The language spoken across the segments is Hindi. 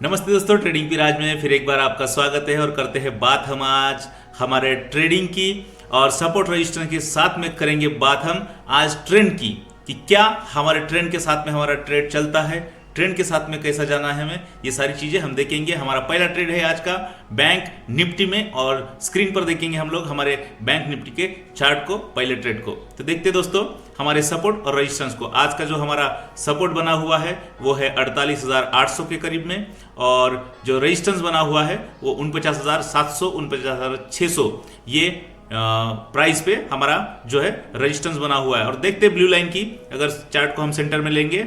नमस्ते दोस्तों, ट्रेडिंग पिराज में फिर एक बार आपका स्वागत है और करते हैं बात हम आज हमारे ट्रेडिंग की और सपोर्ट रजिस्टर के साथ में करेंगे बात हम आज ट्रेंड की कि क्या हमारे ट्रेंड के साथ में हमारा ट्रेड चलता है, ट्रेंड के साथ में कैसा जाना है हमें, ये सारी चीजें हम देखेंगे। हमारा पहला ट्रेड है आज का बैंक निफ्टी में और स्क्रीन पर देखेंगे हम लोग हमारे बैंक निफ्टी के चार्ट को, पहले ट्रेड को। तो देखते दोस्तों हमारे सपोर्ट और रेजिस्टेंस को। आज का जो हमारा सपोर्ट बना हुआ है वो है 48,800 के करीब में और जो रेजिस्टेंस बना हुआ है वो 49,700 49,600 ये प्राइस पे हमारा जो है रेजिस्टेंस बना हुआ है। और देखते ब्लू लाइन की, अगर चार्ट को हम सेंटर में लेंगे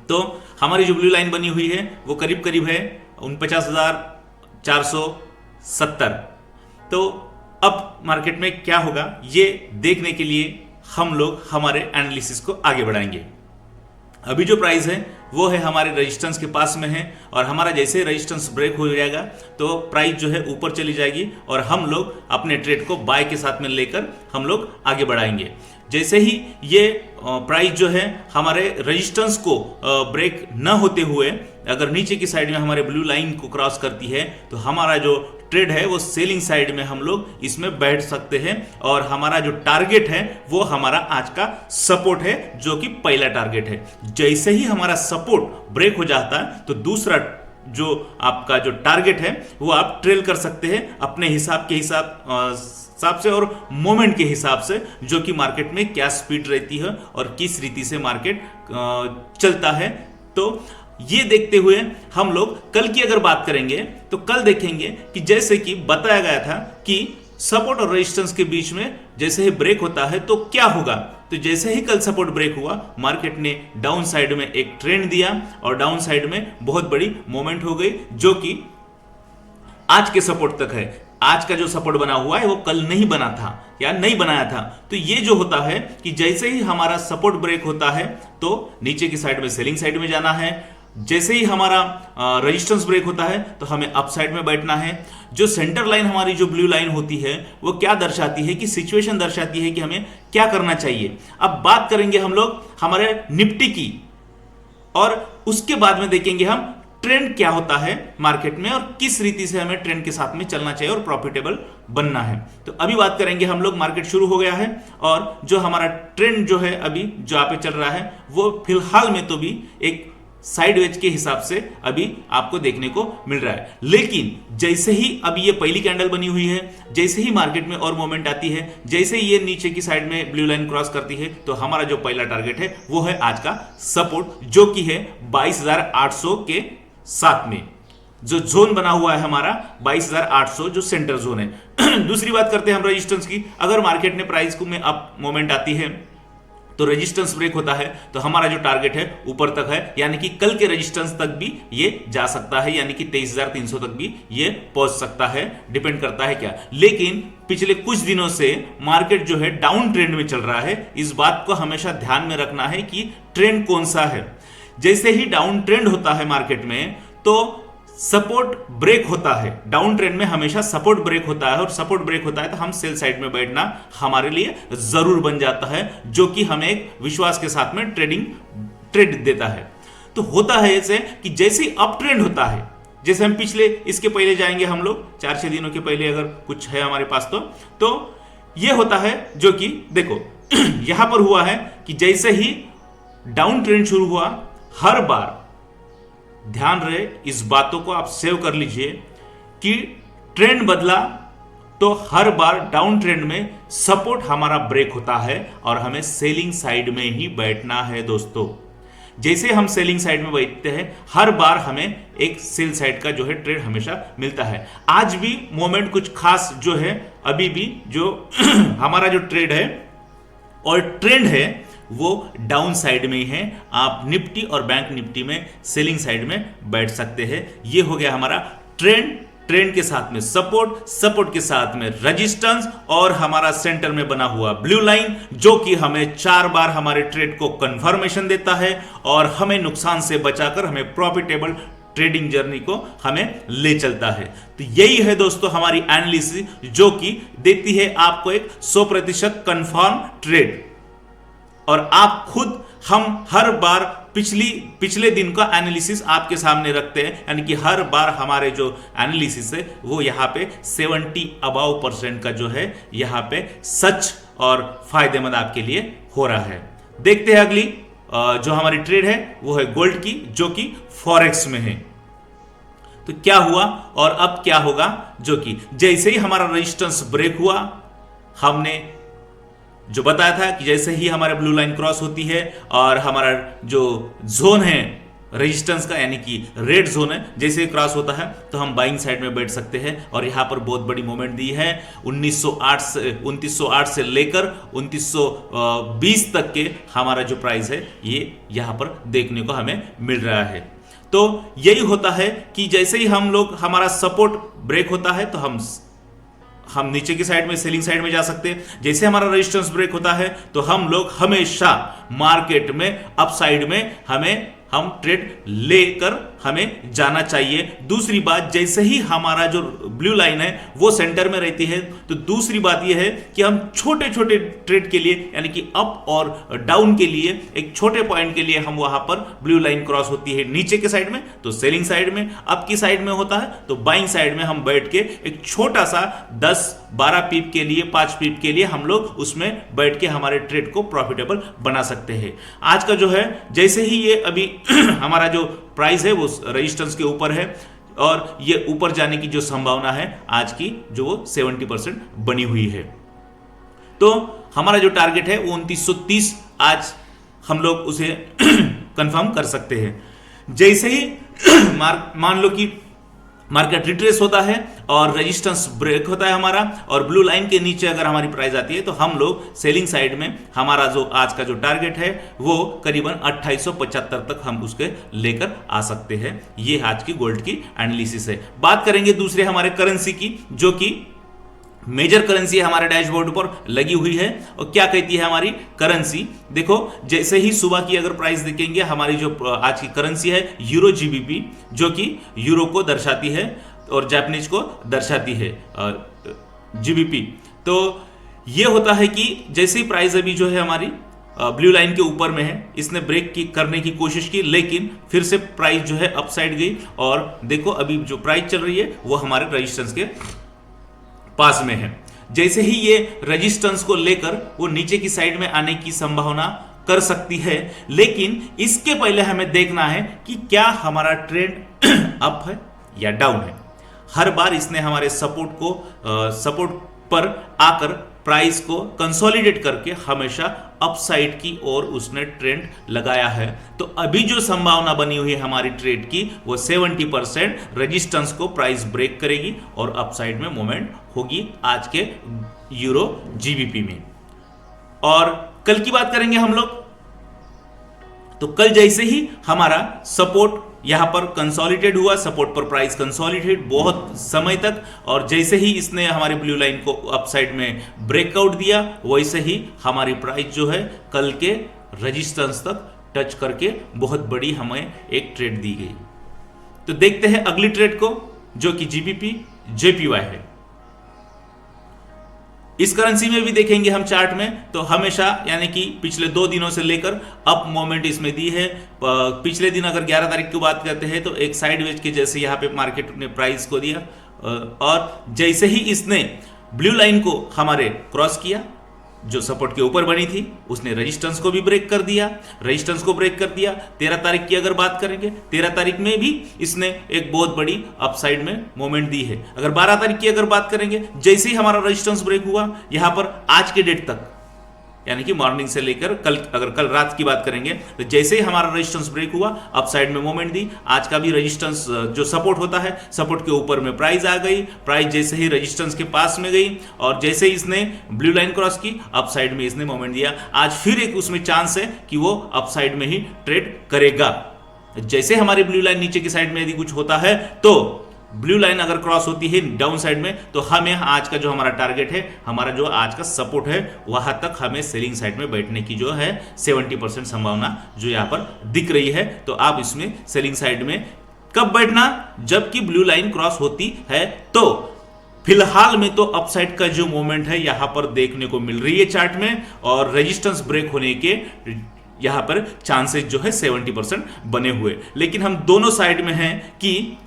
तो हमारी जो ब्लू लाइन बनी हुई है वो करीब करीब है 49,470। तो अब मार्केट में क्या होगा ये देखने के लिए हम लोग हमारे एनालिसिस को आगे बढ़ाएंगे। अभी जो प्राइस है वो है हमारे रेजिस्टेंस के पास में है और हमारा जैसे रेजिस्टेंस ब्रेक हो जाएगा तो प्राइस जो है ऊपर चली जाएगी और हम लोग अपने ट्रेड को बाय के साथ में लेकर हम लोग आगे बढ़ाएंगे। जैसे ही ये प्राइस जो है हमारे रेजिस्टेंस को ब्रेक न होते हुए अगर नीचे की साइड में हमारे ब्लू लाइन को क्रॉस करती है तो हमारा जो ट्रेड है वो सेलिंग साइड में हम लोग इसमें बैठ सकते हैं और हमारा जो टारगेट है वो हमारा आज का सपोर्ट है जो कि पहला टारगेट है। जैसे ही हमारा सपोर्ट ब्रेक हो जाता है तो दूसरा जो आपका जो टारगेट है वो आप ट्रेल कर सकते हैं अपने हिसाब से और मोमेंट के हिसाब से, जो कि मार्केट में क्या स्पीड रहती है और किस रीति से मार्केट चलता है। तो ये देखते हुए हम लोग कल की अगर बात करेंगे तो कल देखेंगे कि जैसे कि बताया गया था कि सपोर्ट और रेजिस्टेंस के बीच में जैसे ही ब्रेक होता है तो क्या होगा। तो जैसे ही कल सपोर्ट ब्रेक हुआ मार्केट ने डाउन साइड में एक ट्रेंड दिया और डाउन साइड में बहुत बड़ी मोमेंट हो गई जो कि आज के सपोर्ट तक है। आज का जो सपोर्ट बना हुआ है वो कल नहीं बना था या नहीं बनाया था। तो ये जो होता है कि जैसे ही हमारा सपोर्ट ब्रेक होता है तो नीचे की साइड में सेलिंग साइड में जाना है, जैसे ही हमारा रेजिस्टेंस ब्रेक होता है तो हमें अप साइड में बैठना है। जो सेंटर लाइन हमारी जो ब्लू लाइन होती है वो क्या दर्शाती है कि सिचुएशन दर्शाती है कि हमें क्या करना चाहिए। अब बात करेंगे हम लोग हमारे निफ्टी की और उसके बाद में देखेंगे हम ट्रेंड क्या होता है मार्केट में और किस रीति से हमें ट्रेंड के साथ में चलना चाहिए और प्रॉफिटेबल बनना है। तो अभी बात करेंगे हम लोग, मार्केट शुरू हो गया है और जो हमारा ट्रेंड जो है अभी जो यहाँ पे चल रहा है वो फिलहाल में तो भी एक साइडवेज के हिसाब से अभी आपको देखने को मिल रहा है। लेकिन जैसे ही अभी ये पहली कैंडल बनी हुई है, जैसे ही मार्केट में और मोमेंट आती है, जैसे ही ये नीचे की साइड में ब्लू लाइन क्रॉस करती है तो हमारा जो पहला टारगेट है वो है आज का सपोर्ट जो कि है 22,800 के साथ में जो जोन बना हुआ है हमारा 22,800 जो सेंटर जोन है। दूसरी बात करते हैं हम रेजिस्टेंस की। अगर मार्केट ने प्राइस को में अप मोमेंट आती है तो रेजिस्टेंस ब्रेक होता है तो हमारा जो टारगेट है ऊपर तक है, यानी कि कल के रेजिस्टेंस तक भी ये जा सकता है, यानी कि 23,300 तक भी ये पहुंच सकता है, डिपेंड करता है क्या। लेकिन पिछले कुछ दिनों से मार्केट जो है डाउन ट्रेंड में चल रहा है। इस बात को हमेशा ध्यान में रखना है कि ट्रेंड कौन सा है। जैसे ही डाउन ट्रेंड होता है मार्केट में तो सपोर्ट ब्रेक होता है। डाउन ट्रेंड में हमेशा सपोर्ट ब्रेक होता है और सपोर्ट ब्रेक होता है तो हम सेल साइड में बैठना हमारे लिए जरूर बन जाता है, जो कि हमें एक विश्वास के साथ में ट्रेड देता है। तो होता है ऐसे कि जैसे ही अप ट्रेंड होता है, जैसे हम पिछले इसके पहले जाएंगे हम लोग 4-6 दिनों के पहले अगर कुछ है हमारे पास तो यह होता है जो कि देखो यहां पर हुआ है कि जैसे ही डाउन ट्रेंड शुरू हुआ, हर बार ध्यान रहे इस बातों को आप सेव कर लीजिए कि ट्रेंड बदला तो हर बार डाउन ट्रेंड में सपोर्ट हमारा ब्रेक होता है और हमें सेलिंग साइड में ही बैठना है दोस्तों। जैसे हम सेलिंग साइड में बैठते हैं हर बार हमें एक सेल साइड का जो है ट्रेड हमेशा मिलता है। आज भी मोमेंट कुछ खास जो है अभी भी जो हमारा जो ट्रेड है और ट्रेंड है वो डाउन साइड में ही है। आप निफ्टी और बैंक निफ्टी में सेलिंग साइड में बैठ सकते हैं। ये हो गया हमारा ट्रेंड के साथ में सपोर्ट के साथ में रेजिस्टेंस और हमारा सेंटर में बना हुआ ब्लू लाइन जो कि हमें 4 बार हमारे ट्रेड को कंफर्मेशन देता है और हमें नुकसान से बचाकर हमें प्रॉफिटेबल ट्रेडिंग जर्नी को हमें ले चलता है। तो यही है दोस्तों हमारी एनालिसिस जो कि देती है आपको एक 100% कंफर्म ट्रेड और आप खुद हम हर बार पिछले दिन का एनालिसिस आपके सामने रखते हैं, यानी कि हर बार हमारे जो एनालिसिस है वो यहाँ पे 70% का जो है यहाँ पे सच और फायदेमंद आपके लिए हो रहा है। देखते हैं अगली जो हमारी ट्रेड है वो है गोल्ड की, जो कि फॉरेक्स में है। तो क्या हुआ और अब क्या होगा, जो कि जैसे ही हमारा रेजिस्टेंस ब्रेक हुआ, हमने जो बताया था कि जैसे ही हमारा ब्लू लाइन क्रॉस होती है और हमारा जो जोन है रेजिस्टेंस का, यानी कि रेड जोन है, जैसे ही क्रॉस होता है तो हम बाइंग साइड में बैठ सकते हैं। और यहां पर बहुत बड़ी मूवमेंट दी है 2908 से लेकर 2920 तक के हमारा जो प्राइस है ये यहां पर देखने को हमें मिल रहा है। तो यही होता है कि जैसे ही हमारा सपोर्ट ब्रेक होता है तो हम नीचे की साइड में सेलिंग साइड में जा सकते हैं। जैसे हमारा रेजिस्टेंस ब्रेक होता है तो हम लोग हमेशा मार्केट में अप साइड में हम ट्रेड लेकर हमें जाना चाहिए। दूसरी बात, जैसे ही हमारा जो ब्लू लाइन है वो सेंटर में रहती है, तो दूसरी बात यह है कि हम छोटे छोटे ट्रेड के लिए, यानी कि अप और डाउन के लिए, एक छोटे पॉइंट के लिए हम वहां पर ब्लू लाइन क्रॉस होती है नीचे के साइड में तो सेलिंग साइड में, अप की साइड में होता है तो बाइंग साइड में हम बैठ के एक छोटा सा 10-12 पीप के लिए, 5 पीप के लिए हम लोग उसमें बैठ के हमारे ट्रेड को प्रॉफिटेबल बना सकते हैं। आज का जो है, जैसे ही ये अभी हमारा जो प्राइस है वो रेजिस्टेंस के ऊपर है और ये ऊपर जाने की जो संभावना है आज की जो 70% बनी हुई है। तो हमारा जो टारगेट है वो 2930 आज हम लोग उसे कंफर्म कर सकते हैं। जैसे ही मान लो कि मार्केट रिट्रेस होता है और रेजिस्टेंस ब्रेक होता है हमारा, और ब्लू लाइन के नीचे अगर हमारी प्राइस आती है तो हम लोग सेलिंग साइड में हमारा जो आज का जो टारगेट है वो करीबन 2875 तक हम उसके लेकर आ सकते हैं। ये आज की गोल्ड की एनालिसिस है। बात करेंगे दूसरे हमारे करेंसी की, जो कि मेजर करेंसी हमारे डैशबोर्ड पर लगी हुई है। और क्या कहती है हमारी करेंसी, देखो जैसे ही सुबह की अगर प्राइस देखेंगे, हमारी जो आज की करेंसी है यूरो जीबीपी, जो कि यूरो को दर्शाती है और जापानीज को दर्शाती है जीबीपी। तो ये होता है कि जैसे ही प्राइस अभी जो है हमारी ब्लू लाइन के ऊपर में है, इसने ब्रेक करने की कोशिश की, लेकिन फिर से प्राइस जो है अपसाइड गई और देखो अभी जो प्राइस चल रही है वो हमारे रेजिस्टेंस के पास में है। जैसे ही ये रेजिस्टेंस को लेकर वो नीचे की साइड में आने की संभावना कर सकती है, लेकिन इसके पहले हमें देखना है कि क्या हमारा ट्रेंड अप है या डाउन है। हर बार इसने हमारे सपोर्ट पर आकर प्राइस को कंसोलिडेट करके हमेशा अपसाइड की ओर उसने ट्रेंड लगाया है। तो अभी जो संभावना बनी हुई है हमारी ट्रेड की वो 70% रेजिस्टेंस को प्राइस ब्रेक करेगी और अपसाइड में मूवमेंट होगी आज के यूरो जीबीपी में। और कल की बात करेंगे हम लोग, तो कल जैसे ही हमारा सपोर्ट यहां पर कंसोलिडेट हुआ, सपोर्ट पर प्राइस कंसोलिडेट बहुत समय तक, और जैसे ही इसने हमारे ब्लू लाइन को अपसाइड में ब्रेकआउट दिया, वैसे ही हमारी प्राइस जो है कल के रेजिस्टेंस तक टच करके बहुत बड़ी हमें एक ट्रेड दी गई। तो देखते हैं अगली ट्रेड को, जो कि जीबीपी जेपीवाई है। इस करेंसी में भी देखेंगे हम चार्ट में, तो हमेशा यानी कि पिछले 2 दिनों से लेकर अप मोमेंट इसमें दी है। पिछले दिन अगर 11 तारीख की बात करते हैं तो एक साइडवेज के जैसे यहाँ पे मार्केट ने प्राइस को दिया, और जैसे ही इसने ब्लू लाइन को हमारे क्रॉस किया जो सपोर्ट के ऊपर बनी थी, उसने रेजिस्टेंस को भी ब्रेक कर दिया। 13 तारीख की अगर बात करेंगे, 13 तारीख में भी इसने एक बहुत बड़ी अपसाइड में मोमेंट दी है। अगर 12 तारीख की अगर बात करेंगे, जैसे ही हमारा रेजिस्टेंस ब्रेक हुआ यहां पर आज के डेट तक, यानी कि मॉर्निंग से लेकर कल रात की बात करेंगे, तो जैसे ही हमारा रेजिस्टेंस ब्रेक हुआ अपसाइड में मूवमेंट दी। आज का भी रेजिस्टेंस जो सपोर्ट होता है, सपोर्ट के ऊपर में प्राइस आ गई, प्राइस जैसे ही रेजिस्टेंस के पास में गई और जैसे ही इसने ब्लू लाइन क्रॉस की, अपसाइड में इसने मूवमेंट दिया। आज फिर एक उसमें चांस है कि वो अपसाइड में ही ट्रेड करेगा। जैसे हमारी ब्लू लाइन नीचे की साइड में यदि कुछ होता है, तो ब्लू लाइन अगर क्रॉस होती है डाउन साइड में, तो हमें आज का जो हमारा टारगेट है, हमारा जो आज का सपोर्ट है, वहां तक हमें सेलिंग साइड में बैठने की जो है 70% संभावना जो यहां पर दिख रही है। तो आप इसमें सेलिंग साइड में कब बैठना, जबकि ब्लू लाइन क्रॉस होती है। तो फिलहाल में तो अपसाइड का जो मूवमेंट है यहां पर देखने को मिल रही है चार्ट में, और रेजिस्टेंस ब्रेक होने के यहां पर चांसेस जो है 70% बने हुए। लेकिन हम दोनों साइड में हैं कि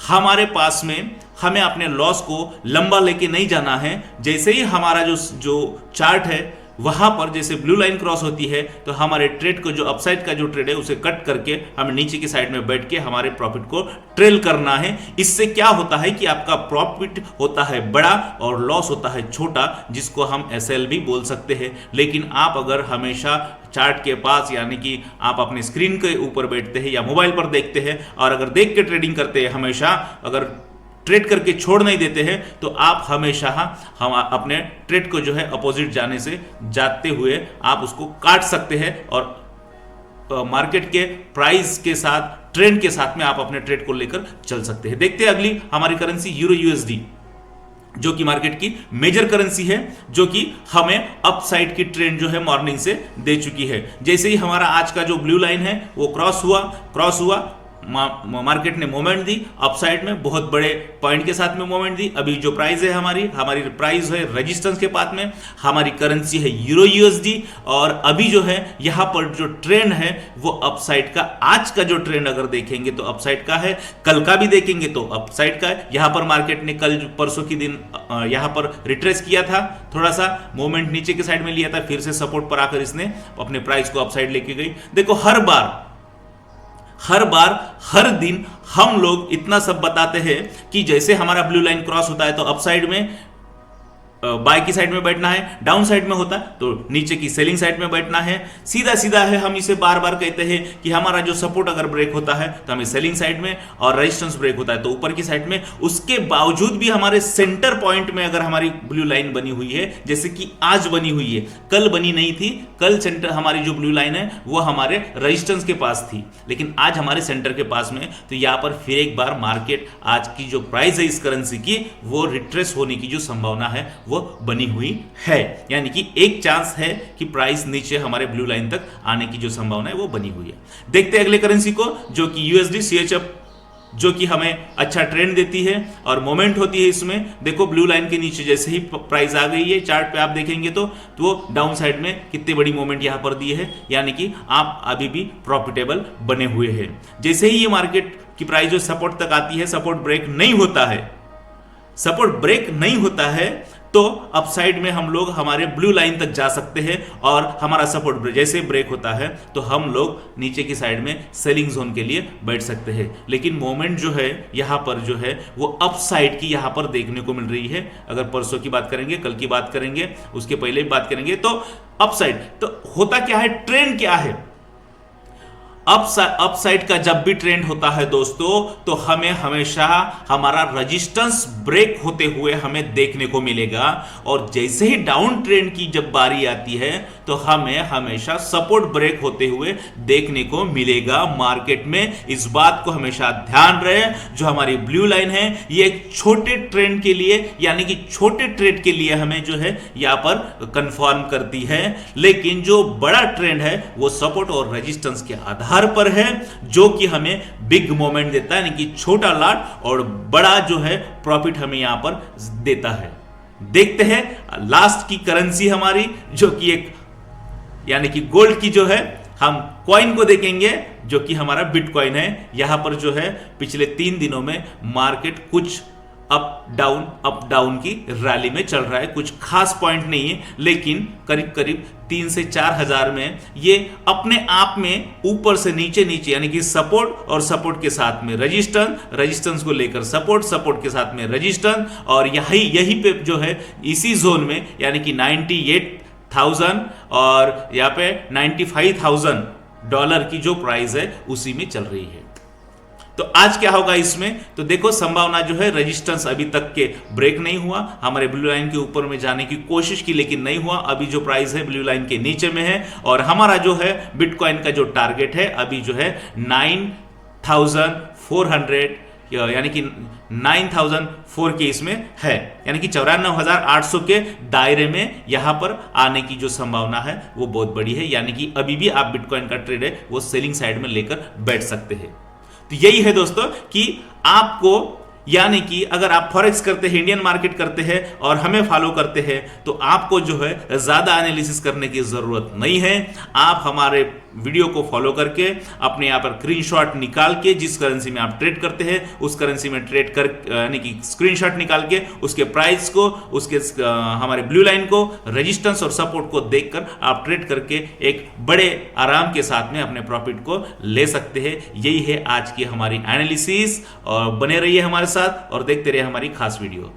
हमारे पास में हमें अपने लॉस को लंबा लेके नहीं जाना है। जैसे ही हमारा जो चार्ट है वहां पर जैसे ब्लू लाइन क्रॉस होती है तो हमारे ट्रेड को, जो अपसाइड का जो ट्रेड है उसे कट करके हमें नीचे की साइड में बैठ के हमारे प्रॉफिट को ट्रेल करना है। इससे क्या होता है कि आपका प्रॉफिट होता है बड़ा और लॉस होता है छोटा, जिसको हम एसएल भी बोल सकते हैं। लेकिन आप अगर हमेशा चार्ट के पास, यानी कि आप अपने स्क्रीन के ऊपर बैठते हैं या मोबाइल पर देखते हैं और अगर देख के ट्रेडिंग करते हैं, हमेशा अगर ट्रेड करके छोड़ नहीं देते हैं, तो आप हमेशा हम अपने ट्रेड को जो है अपोजिट जाते हुए आप उसको काट सकते हैं और मार्केट के प्राइस के साथ, ट्रेंड के साथ में आप अपने ट्रेड को लेकर चल सकते हैं। देखते हैं अगली हमारी करेंसी यूरो यूएसडी, जो कि मार्केट की मेजर करेंसी है, जो कि हमें अपसाइड की ट्रेंड जो है मॉर्निंग से दे चुकी है। जैसे ही हमारा आज का जो ब्लू लाइन है वो क्रॉस हुआ, मार्केट ने मोमेंट दी अपसाइड में, बहुत बड़े पॉइंट के साथ में मोमेंट दी। अभी जो प्राइस है हमारी प्राइस है रेजिस्टेंस के पास में, हमारी करेंसी है यूरो यूएसडी। और अभी जो है यहाँ पर जो ट्रेंड है वो अपसाइड का, आज का जो ट्रेंड अगर देखेंगे तो अपसाइड का है, कल का भी देखेंगे तो अपसाइड का है। यहाँ पर मार्केट ने कल परसों की दिन यहाँ पर रिट्रेस किया था, थोड़ा सा मोमेंट नीचे की साइड में लिया था, फिर से सपोर्ट पर आकर इसने अपने प्राइस को अपसाइड लेके गई। देखो हर बार हर दिन हम लोग इतना सब बताते हैं कि जैसे हमारा ब्लू लाइन क्रॉस होता है तो अपसाइड में बाय की साइड में बैठना है, डाउन साइड में होता है तो नीचे की सेलिंग साइड में बैठना है। सीधा सीधा है, हम इसे बार बार कहते हैं कि हमारा जो सपोर्ट अगर ब्रेक होता है तो हमें सेलिंग साइड में, और रेजिस्टेंस ब्रेक होता है तो ऊपर की साइड में। उसके बावजूद भी हमारे सेंटर पॉइंट में अगर हमारी ब्लू लाइन बनी हुई है, जैसे कि आज बनी हुई है, कल बनी नहीं थी, कल सेंटर हमारी जो ब्लू लाइन है वो हमारे रेजिस्टेंस के पास थी, लेकिन आज हमारे सेंटर के पास में। तो यहां पर फिर एक बार मार्केट, आज की जो प्राइस है इस करेंसी की, वो रिट्रेस होने की जो संभावना है वो बनी हुई है। यानी कि एक चांस है कि प्राइस नीचे हमारे ब्लू लाइन तक आने की जो संभावना है वो बनी हुई है। देखते हैं अगले करेंसी को, जो कि यूएसडी सीएचएफ, जो कि हमें अच्छा ट्रेंड देती है और मोमेंट होती है इसमें। देखो ब्लू लाइन के नीचे जैसे ही प्राइस आ गई है, चार्ट पे आप देखेंगे तो वो डाउन साइड में कितनी बड़ी मोमेंट यहां पर दी है, यानी कि आप अभी भी प्रॉफिटेबल बने हुए हैं। जैसे ही ये मार्केट की प्राइस जो सपोर्ट तक आती है, सपोर्ट ब्रेक नहीं होता है तो अपसाइड में हम लोग हमारे ब्लू लाइन तक जा सकते हैं, और हमारा सपोर्ट जैसे ब्रेक होता है तो हम लोग नीचे की साइड में सेलिंग जोन के लिए बैठ सकते हैं। लेकिन मोमेंट जो है यहाँ पर जो है वो अपसाइड की यहाँ पर देखने को मिल रही है। अगर परसों की बात करेंगे, कल की बात करेंगे, उसके पहले भी बात करेंगे, तो अपसाइड तो होता क्या है, ट्रेंड क्या है। अपसाइड का जब भी ट्रेंड होता है दोस्तों, तो हमें हमेशा हमारा रेजिस्टेंस ब्रेक होते हुए हमें देखने को मिलेगा, और जैसे ही डाउन ट्रेंड की जब बारी आती है तो हमें हमेशा सपोर्ट ब्रेक होते हुए देखने को मिलेगा मार्केट में। इस बात को हमेशा ध्यान रहे, जो हमारी ब्लू लाइन है ये एक छोटे ट्रेंड के लिए, यानी कि छोटे ट्रेड के लिए हमें जो है यहां पर कंफर्म करती है। लेकिन जो बड़ा ट्रेंड है वो सपोर्ट और रेजिस्टेंस के आधार पर है, जो कि हमें बिग मोमेंट देता है, यानी कि छोटा लॉट और बड़ा जो है प्रॉफिट हमें यहां पर देता है। देखते हैं लास्ट की करेंसी हमारी, जो कि एक यानी कि गोल्ड की जो है, हम कॉइन को देखेंगे जो कि हमारा बिटकॉइन है। यहां पर जो है पिछले 3 दिनों में मार्केट कुछ अप डाउन की रैली में चल रहा है। कुछ खास पॉइंट नहीं है, लेकिन करीब करीब 3 से 4 हजार में ये अपने आप में ऊपर से नीचे यानी कि सपोर्ट और सपोर्ट के साथ में रेजिस्टेंस को लेकर सपोर्ट के साथ में रेजिस्टेंस, और यही पे जो है इसी जोन में, यानी कि 98,000 और यहाँ पे $95,000 की जो प्राइस है उसी में चल रही है। तो आज क्या होगा इसमें, तो देखो संभावना जो है, रेजिस्टेंस अभी तक के ब्रेक नहीं हुआ, हमारे ब्लू लाइन के ऊपर में जाने की कोशिश की लेकिन नहीं हुआ। अभी जो प्राइस है ब्लू लाइन के नीचे में है, और हमारा जो है बिटकॉइन का जो टारगेट है अभी जो है 9,400, यानी कि 9,004 के इसमें है, यानी कि 94,800 के दायरे में यहां पर आने की जो संभावना है वो बहुत बड़ी है। यानी कि अभी भी आप बिटकॉइन का ट्रेड है वो सेलिंग साइड में लेकर बैठ सकते हैं। तो यही है दोस्तों कि आपको यानी कि अगर आप फॉरेक्स करते हैं, इंडियन मार्केट करते हैं और हमें फॉलो करते हैं, तो आपको जो है ज़्यादा एनालिसिस करने की ज़रूरत नहीं है। आप हमारे वीडियो को फॉलो करके अपने यहाँ पर स्क्रीनशॉट निकाल के, जिस करेंसी में आप ट्रेड करते हैं उस करेंसी में ट्रेड कर, यानी कि स्क्रीनशॉट निकाल के उसके प्राइस को, उसके हमारे ब्लू लाइन को, रेजिस्टेंस और सपोर्ट को देखकर आप ट्रेड करके एक बड़े आराम के साथ में अपने प्रॉफिट को ले सकते हैं। यही है आज की हमारी एनालिसिस, और बने रहिए हमारे साथ और देखते रहिए हमारी खास वीडियो।